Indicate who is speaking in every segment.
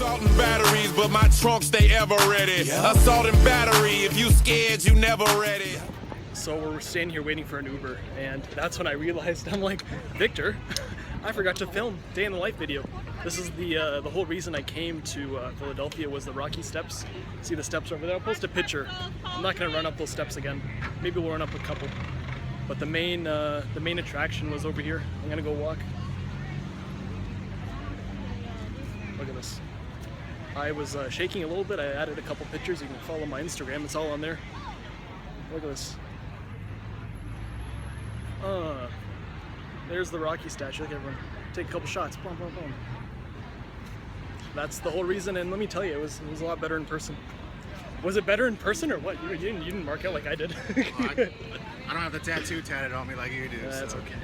Speaker 1: Assault and batteries, but my trunk stay ever ready. Assault and battery, if you scared, you never ready.
Speaker 2: So we're standing here waiting for an Uber, and that's when I realized, I'm like, Victor, I forgot to film day in the life video. This is the whole reason I came to Philadelphia was the Rocky Steps. See the steps over there? I'll post a picture. I'm not gonna run up those steps again. Maybe we'll run up a couple. But the main attraction was over here. I'm gonna go walk. Look at this. I was shaking a little bit. I added a couple pictures. You can follow my Instagram. It's all on there. Look at this. There's the Rocky statue. Look, everyone. Take a couple shots. Boom, boom, boom. That's the whole reason. And let me tell you, it was a lot better in person. Was it better in person or what? You didn't mark out like I did.
Speaker 3: Well, I don't have the tattoo tatted on me like you do.
Speaker 2: That's
Speaker 3: so.
Speaker 2: okay.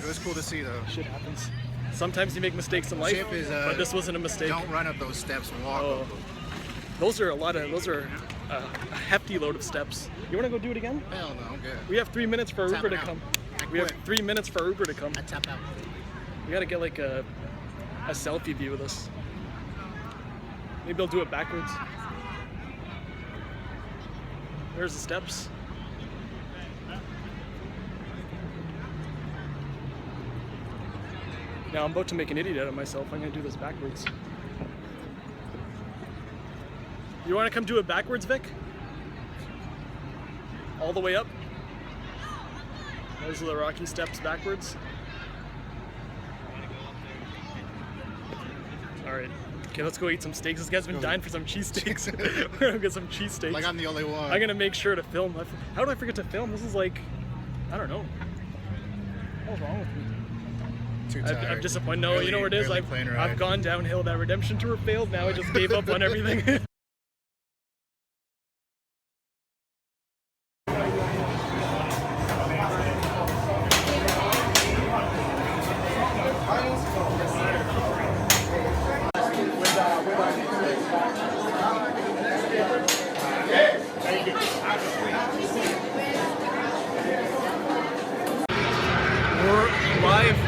Speaker 3: It was cool to see though.
Speaker 2: Shit happens. Sometimes you make mistakes in life, but this wasn't a mistake.
Speaker 3: Don't run up those steps and walk up them.
Speaker 2: Those are a hefty load of steps. You want to go do it again?
Speaker 3: Hell no, I'm good.
Speaker 2: We have 3 minutes for our Uber to come. We have 3 minutes for our Uber to come.
Speaker 3: I tap out.
Speaker 2: We gotta get like a selfie view of this. Maybe I'll do it backwards. There's the steps. Now I'm about to make an idiot out of myself. I'm gonna do this backwards. You wanna come do it backwards, Vic? All the way up? Those are the Rocky Steps backwards. Alright. Okay, let's go eat some steaks. This guy's been dying for some cheesesteaks. We're gonna get some cheesesteaks.
Speaker 3: Like I'm the only one.
Speaker 2: I'm gonna make sure to film. How did I forget to film? This is like, I don't know. What's wrong with me?
Speaker 3: Too tired.
Speaker 2: I'm disappointed. No, you know what it is? I've gone downhill. That redemption tour failed. Now I just gave up on everything.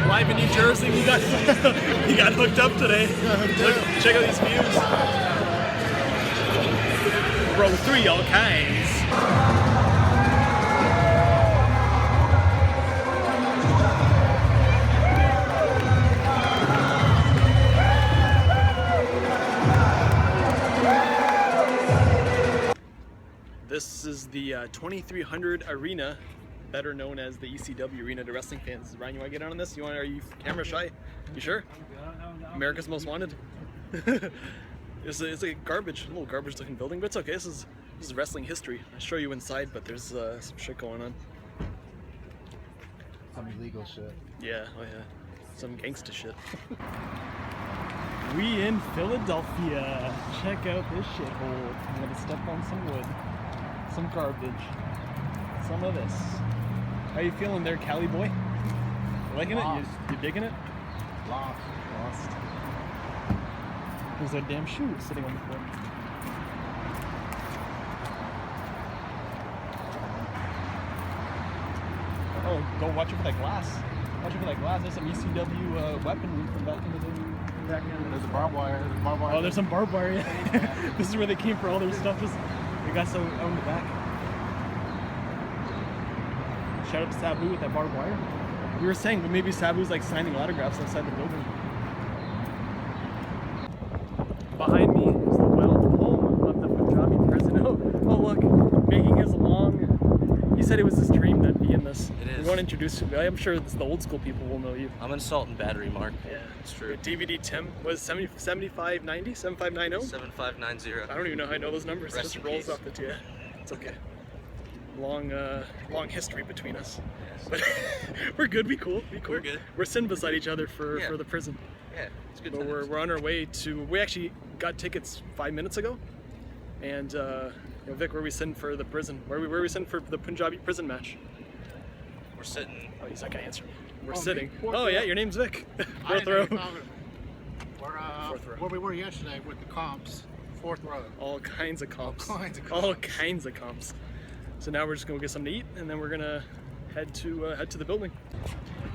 Speaker 2: Live in New Jersey, we got hooked up today. Look, check out these views. Row 3, all kinds. This is the 2300 Arena, better known as the ECW Arena to wrestling fans. Ryan, you want to get on this? Are you camera shy? You sure? America's Most Wanted. It's a little garbage looking building, but it's okay. This is wrestling history. I'll show you inside, but there's some shit going on.
Speaker 3: Some illegal shit.
Speaker 2: Yeah, oh yeah. Some gangsta shit. We in Philadelphia. Check out this shithole. I'm gonna step on some wood. Some garbage. Some of this. How you feeling there, Cali boy? You liking it? You digging it?
Speaker 3: Lost.
Speaker 2: There's that damn shoe sitting on the floor. Oh, go watch it for that glass. Watch it for that glass. There's some ECW weaponry from back in the day.
Speaker 3: There's a barbed wire.
Speaker 2: Oh, there's some barbed wire. Yeah. This is where they came for all their stuff. They got so out in the back. Shout out to Sabu with that barbed wire. You were saying, but maybe Sabu's like signing autographs outside the building. Behind me is the wild home of the Punjabi prison. Oh look, making his long. He said it was his dream to be in this.
Speaker 4: It is.
Speaker 2: We want to introduce you. I'm sure the old school people will know you.
Speaker 4: I'm an assault and battery, Mark.
Speaker 2: Yeah,
Speaker 4: it's true.
Speaker 2: DVD Tim was 7590, 7590.
Speaker 4: 7590.
Speaker 2: I don't even know how I know those numbers. It
Speaker 4: Rest
Speaker 2: just
Speaker 4: in
Speaker 2: rolls
Speaker 4: peace.
Speaker 2: off the tip. It's okay. Long history between us.
Speaker 4: Yes.
Speaker 2: But we're good. We cool.
Speaker 4: We're good.
Speaker 2: We're sitting beside each other for the prison.
Speaker 4: Yeah, it's good.
Speaker 2: But we're on our way to. We actually got tickets 5 minutes ago, and Vic, where are we sitting for the prison? Where are we sitting for the Punjabi prison match?
Speaker 4: We're sitting.
Speaker 2: Oh, he's not gonna answer me. We're sitting.
Speaker 3: Fourth
Speaker 2: Oh yeah,
Speaker 3: row.
Speaker 2: your name's Vic.
Speaker 3: I
Speaker 2: Fourth
Speaker 3: didn't
Speaker 2: row.
Speaker 3: know Fourth row. Where we were yesterday with the comps. 4th row.
Speaker 2: All kinds of comps.
Speaker 3: All kinds of
Speaker 2: All
Speaker 3: comps.
Speaker 2: kinds of comps. So now we're just gonna get something to eat, and then we're gonna head to the building.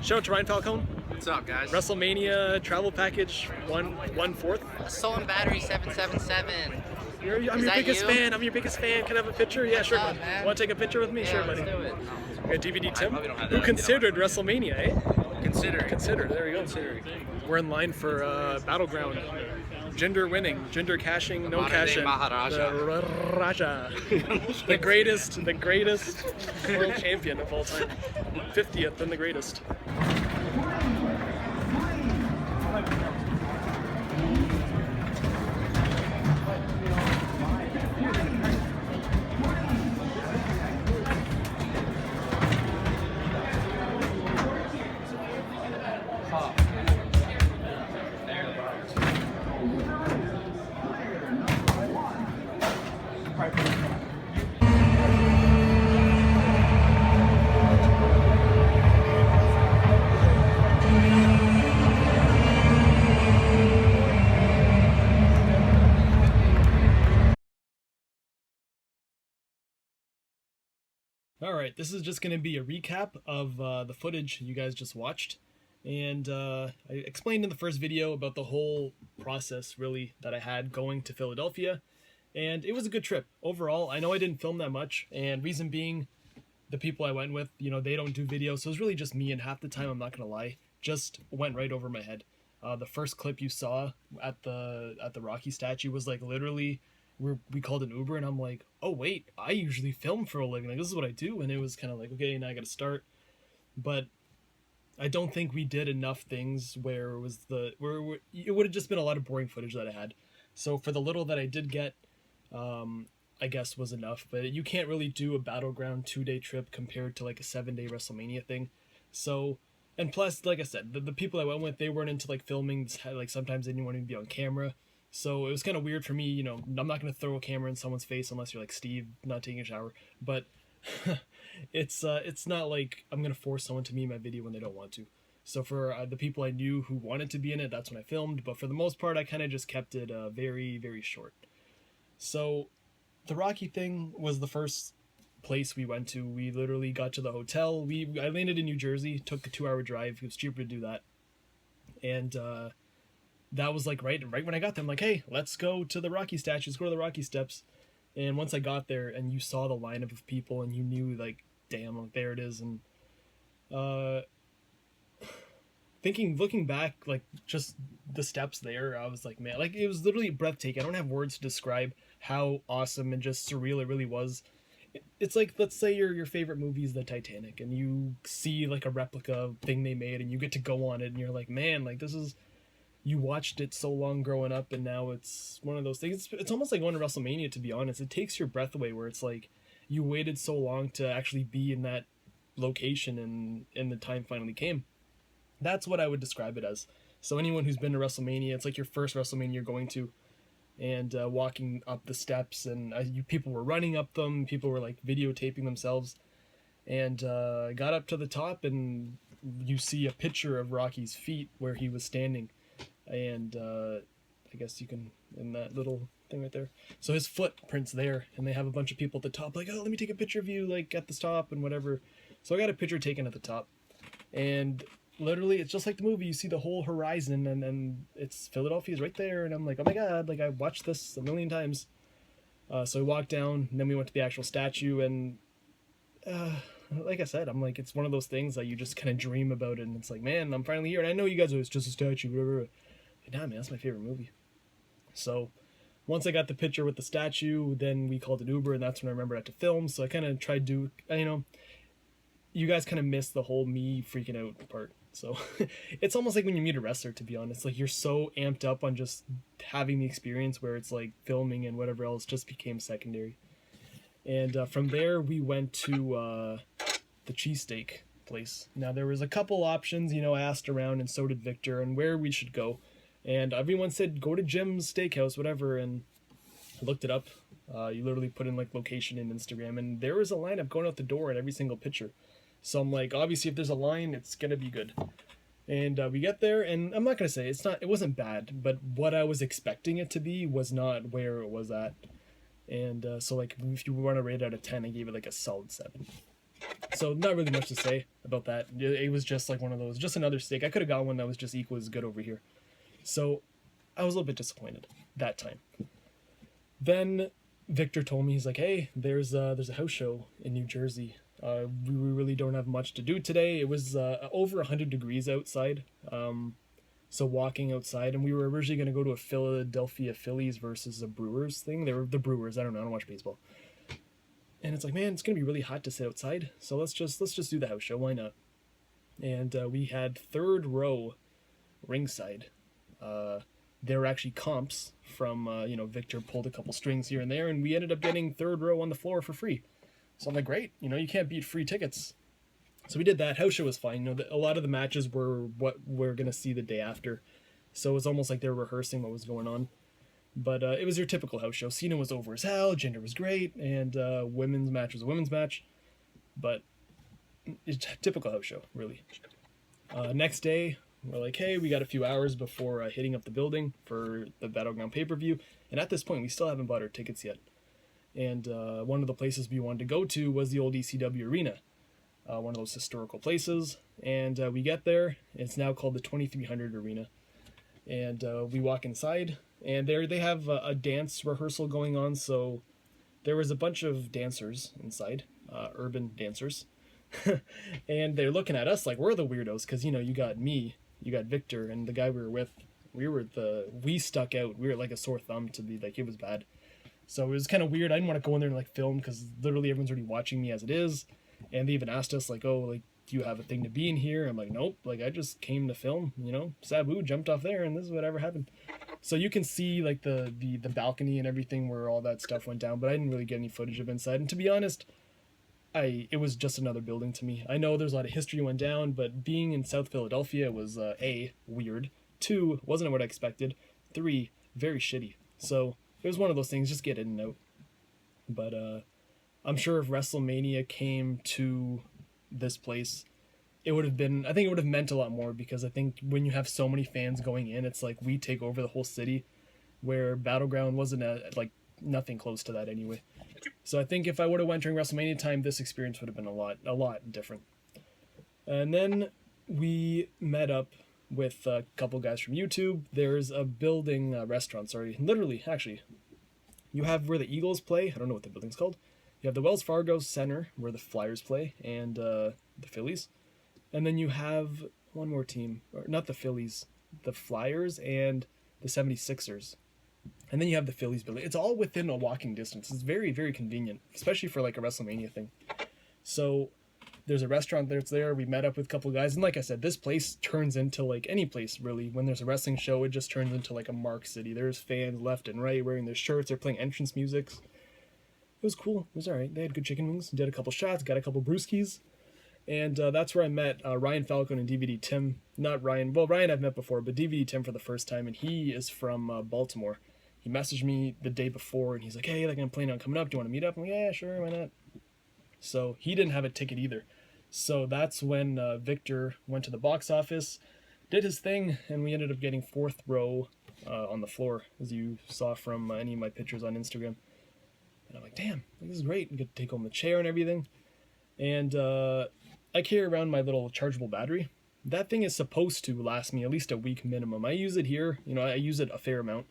Speaker 2: Shout out to Ryan Falcone.
Speaker 5: What's up, guys?
Speaker 2: WrestleMania travel package 1/4.
Speaker 6: Stolen Battery 777.
Speaker 2: I'm your
Speaker 6: that
Speaker 2: biggest
Speaker 6: you?
Speaker 2: fan. I'm your biggest fan. Can I have a picture? Yeah, sure.
Speaker 6: up, man?
Speaker 2: Want to take a picture with me?
Speaker 6: Yeah,
Speaker 2: Sure,
Speaker 6: let's
Speaker 2: buddy.
Speaker 6: do it.
Speaker 2: We got DVD Tim,
Speaker 4: probably don't have
Speaker 2: who
Speaker 4: that.
Speaker 2: considered WrestleMania, eh?
Speaker 4: Consider.
Speaker 2: There we go. We're in line for Battleground. Gender winning, gender cashing, no cashing.
Speaker 5: Maharaja.
Speaker 2: The Raja. the greatest world champion of all time. 50th and the greatest. Alright, this is just going to be a recap of the footage you guys just watched. And I explained in the first video about the whole process, really, that I had going to Philadelphia. And it was a good trip. Overall, I know I didn't film that much, and reason being, the people I went with, you know, they don't do video, so it was really just me, and half the time, I'm not going to lie, just went right over my head. The first clip you saw at the Rocky statue was like literally... we called an Uber, and I'm like, oh wait, I usually film for a living, like this is what I do. And it was kind of like, okay, now I gotta start. But I don't think we did enough things where it was it would have just been a lot of boring footage that I had. So for the little that I did get, I guess was enough. But you can't really do a Battleground 2-day trip compared to like a 7-day WrestleMania thing. So, and plus, like I said, the people I went with, they weren't into like filming, like sometimes they didn't want to be on camera. So it was kind of weird for me, you know, I'm not going to throw a camera in someone's face unless you're like Steve, not taking a shower. But it's not like I'm going to force someone to be in my video when they don't want to. So for the people I knew who wanted to be in it, that's when I filmed. But for the most part, I kind of just kept it very, very short. So the Rocky thing was the first place we went to. We literally got to the hotel. I landed in New Jersey, took a 2-hour drive. It was cheaper to do that. And that was like right when I got there, I'm like, hey, let's go to the Rocky statue, let's go to the Rocky steps. And once I got there and you saw the lineup of people and you knew like, damn, like, there it is. And looking back, like just the steps there, I was like, man, like it was literally breathtaking. I don't have words to describe how awesome and just surreal it really was. It's like, let's say your favorite movie is the Titanic and you see like a replica thing they made and you get to go on it and you're like, man, like this is... You watched it so long growing up, and now it's one of those things. It's almost like going to WrestleMania, to be honest. It takes your breath away, where it's like you waited so long to actually be in that location, and the time finally came. That's what I would describe it as. So anyone who's been to WrestleMania, it's like your first WrestleMania you're going to, and walking up the steps, and people were running up them, people were like videotaping themselves, and got up to the top, and you see a picture of Rocky's feet where he was standing. And I guess you can, in that little thing right there, so his footprint's there, and they have a bunch of people at the top like, oh, let me take a picture of you like at the top and whatever. So I got a picture taken at the top, and literally it's just like the movie. You see the whole horizon, and it's Philadelphia's right there, and I'm like, oh my god, like I watched this a million times. So we walked down, and then we went to the actual statue, and like I said, I'm like, it's one of those things that you just kind of dream about it, and it's like, man, I'm finally here. And I know you guys are, it's just a statue, whatever. But nah, man, that's my favorite movie. So once I got the picture with the statue, then we called an Uber, and that's when I remembered I had to film. So I kind of tried to, you know, you guys kind of missed the whole me freaking out part. So it's almost like when you meet a wrestler, to be honest. Like, you're so amped up on just having the experience where it's like filming and whatever else just became secondary. And from there, we went to the cheesesteak place. Now, there was a couple options, you know, I asked around, and so did Victor, and where we should go. And everyone said, go to Jim's Steakhouse, whatever, and I looked it up. You literally put in, like, location in Instagram, and there was a lineup going out the door in every single picture. So I'm like, obviously, if there's a line, it's gonna be good. And we get there, and I'm not gonna say, it wasn't bad, but what I was expecting it to be was not where it was at. And so, like, if you want to rate it out of 10, I gave it, like, a solid 7. So not really much to say about that. It was just like one of those, just another steak. I could have got one that was just equal as good over here. So I was a little bit disappointed that time. Then Victor told me, he's like, hey, there's a house show in New Jersey. We really don't have much to do today. It was over 100 degrees outside. So walking outside, and we were originally going to go to a Philadelphia Phillies versus a Brewers thing. They were the Brewers. I don't watch baseball. And it's like, man, it's going to be really hot to sit outside. So let's just do the house show. Why not? And we had third row ringside. There were actually comps from, Victor pulled a couple strings here and there, and we ended up getting third row on the floor for free. So I'm like, great, you can't beat free tickets. So we did that. House show was fine. A lot of the matches were what we're going to see the day after. So it was almost like they were rehearsing what was going on. But it was your typical house show. Cena was over as hell, Jinder was great, and women's match was a women's match. But it's a typical house show, really. Next day, we're like, hey, we got a few hours before hitting up the building for the Battleground pay-per-view. And at this point, we still haven't bought our tickets yet. And one of the places we wanted to go to was the old ECW Arena, one of those historical places. And we get there. It's now called the 2300 Arena. And we walk inside, and there they have a dance rehearsal going on. So there was a bunch of dancers inside, urban dancers. And they're looking at us like we're the weirdos, because, you got me, you got Victor, and the guy we were with, we stuck out. We were like a sore thumb to be like, it was bad. So it was kind of weird. I didn't want to go in there and like film, because literally everyone's already watching me as it is. And they even asked us like, oh, like, do you have a thing to be in here? I'm like, nope, like I just came to film, Sabu jumped off there and this is whatever happened. So you can see like the balcony and everything where all that stuff went down, but I didn't really get any footage of inside. And to be honest, it was just another building to me. I know there's a lot of history went down, but being in South Philadelphia was A, weird, 2, wasn't what I expected, 3, very shitty. So it was one of those things, just get in and out. But I'm sure if WrestleMania came to this place, I think it would have meant a lot more, because I think when you have so many fans going in, it's like we take over the whole city, where Battleground wasn't like nothing close to that anyway. So I think if I would have went during WrestleMania time, this experience would have been a lot different. And then we met up with a couple guys from YouTube. There's a building, restaurant, sorry, literally, actually. You have where the Eagles play. I don't know what the building's called. You have the Wells Fargo Center where the Flyers play, and the Phillies. And then you have one more team, or not the Phillies, the Flyers and the 76ers. And then you have the Phillies building. It's all within a walking distance. It's very, very convenient, especially for like a WrestleMania thing. So there's a restaurant that's there. We met up with a couple of guys. And like I said, this place turns into like any place, really. When there's a wrestling show, it just turns into like a Mark City. There's fans left and right wearing their shirts. They're playing entrance music. It was cool. It was all right. They had good chicken wings. Did a couple shots. Got a couple brewskis. And that's where I met Ryan Falcon and DVD Tim. Not Ryan. Well, Ryan I've met before, but DVD Tim for the first time. And he is from Baltimore. He messaged me the day before, and he's like, hey, like, I'm planning on coming up. Do you want to meet up? I'm like, yeah, sure, why not? So he didn't have a ticket either. So that's when Victor went to the box office, did his thing, and we ended up getting fourth row on the floor, as you saw from any of my pictures on Instagram. And I'm like, damn, this is great. I get to take home the chair and everything. And I carry around my little chargeable battery. That thing is supposed to last me at least a week minimum. I use it here. I use it a fair amount.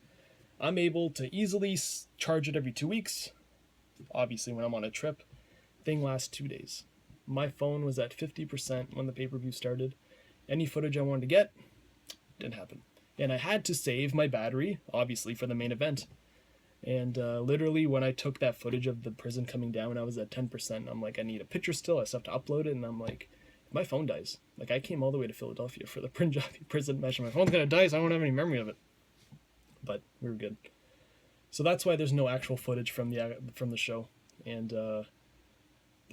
Speaker 2: I'm able to easily charge it every 2 weeks. Obviously, when I'm on a trip, thing lasts 2 days. My phone was at 50% when the pay-per-view started. Any footage I wanted to get, didn't happen. And I had to save my battery, obviously, for the main event. And literally, when I took that footage of the prison coming down, I was at 10%. I'm like, I need a picture still. I still have to upload it. And I'm like, my phone dies. Like, I came all the way to Philadelphia for the Punjabi prison match. My phone's going to die, so I won't have any memory of it. But we were good. So that's why there's no actual footage from the show. And the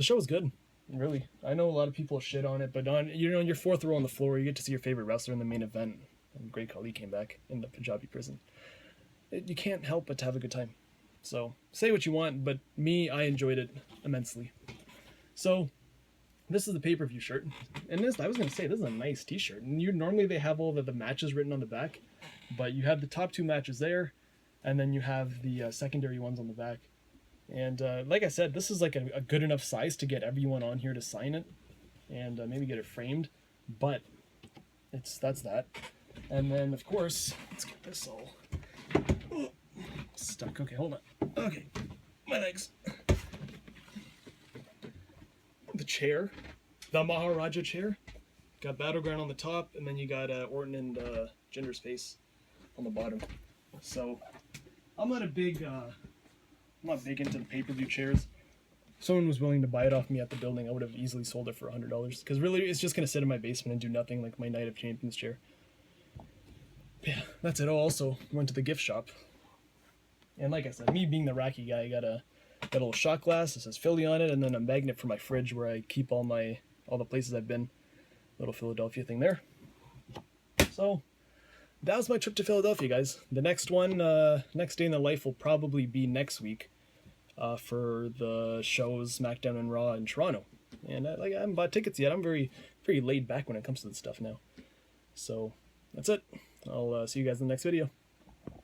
Speaker 2: show was good, really. I know a lot of people shit on it, but on your fourth row on the floor, you get to see your favorite wrestler in the main event. And Great Khali came back in the Punjabi prison. You can't help but to have a good time. So say what you want, but me, I enjoyed it immensely. So this is the pay-per-view shirt, and I was gonna say, this is a nice T-shirt. And normally they have all the matches written on the back. But you have the top 2 matches there, and then you have the secondary ones on the back. And like I said, this is like a good enough size to get everyone on here to sign it, and maybe get it framed. But that's that. And then of course, let's get this all stuck. Okay, hold on. Okay, my legs. The chair, the Maharaja chair. Got Battleground on the top, and then you got Orton and Jinder's face on the bottom. So I'm not big into the pay-per-view chairs. If someone was willing to buy it off me at the building, I would have easily sold it for $100. Because really, it's just gonna sit in my basement and do nothing, like my Night of Champions chair. Yeah, that's it. Oh, also went to the gift shop, and like I said, me being the Rocky guy, I got a little shot glass that says Philly on it, and then a magnet for my fridge where I keep all the places I've been. Little Philadelphia thing there. So that was my trip to Philadelphia, guys. The next one, next day in the life will probably be next week for the shows SmackDown and Raw in Toronto. And I haven't bought tickets yet. I'm very laid back when it comes to this stuff now. So that's it. I'll see you guys in the next video.